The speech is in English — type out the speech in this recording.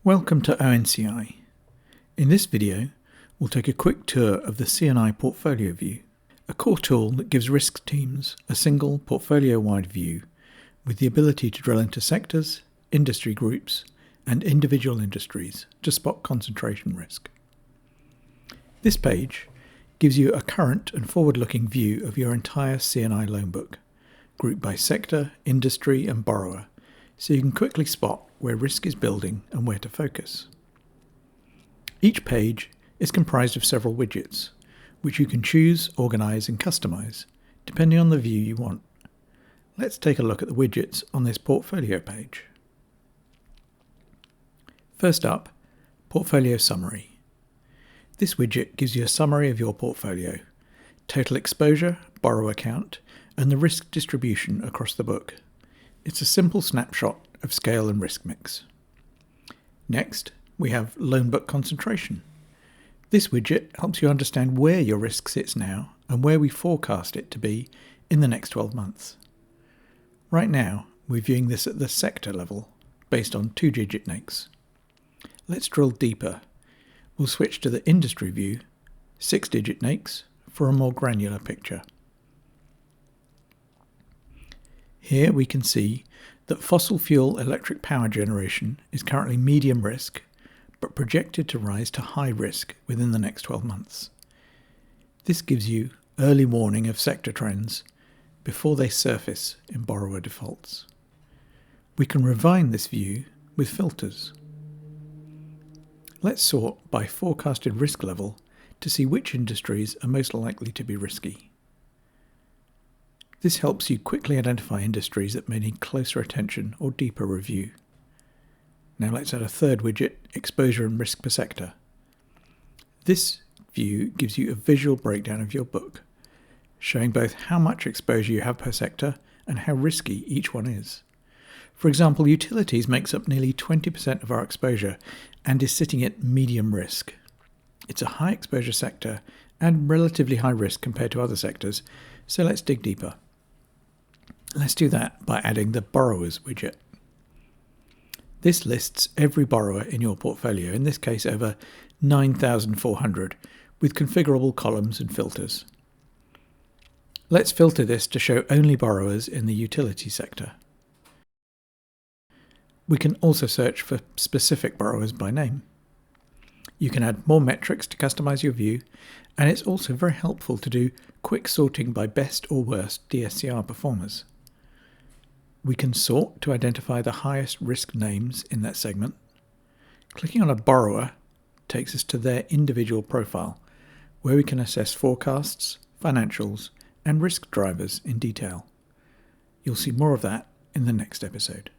Welcome to ONCI. In this video, we'll take a quick tour of the C&I Portfolio View, a core tool that gives risk teams a single portfolio-wide view with the ability to drill into sectors, industry groups, and individual industries to spot concentration risk. This page gives you a current and forward-looking view of your entire C&I loan book, grouped by sector, industry, and borrower, so you can quickly spot where risk is building and where to focus. Each page is comprised of several widgets, which you can choose, organize, and customize, depending on the view you want. Let's take a look at the widgets on this portfolio page. First up, Portfolio Summary. This widget gives you a summary of your portfolio, total exposure, borrower count, and the risk distribution across the book. It's a simple snapshot of scale and risk mix. Next, we have Loan Book Concentration. This widget helps you understand where your risk sits now and where we forecast it to be in the next 12 months. Right now, we're viewing this at the sector level, based on 2-digit NAICS. Let's drill deeper. We'll switch to the industry view, 6-digit NAICS, for a more granular picture. Here we can see that fossil fuel electric power generation is currently medium risk, but projected to rise to high risk within the next 12 months. This gives you early warning of sector trends before they surface in borrower defaults. We can refine this view with filters. Let's sort by forecasted risk level to see which industries are most likely to be risky. This helps you quickly identify industries that may need closer attention or deeper review. Now let's add a third widget, Exposure and Risk per Sector. This view gives you a visual breakdown of your book, showing both how much exposure you have per sector and how risky each one is. For example, utilities makes up nearly 20% of our exposure and is sitting at medium risk. It's a high exposure sector and relatively high risk compared to other sectors, so let's dig deeper. Let's do that by adding the Borrowers widget. This lists every borrower in your portfolio, in this case over 9,400, with configurable columns and filters. Let's filter this to show only borrowers in the utility sector. We can also search for specific borrowers by name. You can add more metrics to customize your view, and it's also very helpful to do quick sorting by best or worst DSCR performers. We can sort to identify the highest risk names in that segment. Clicking on a borrower takes us to their individual profile, where we can assess forecasts, financials, and risk drivers in detail. You'll see more of that in the next episode.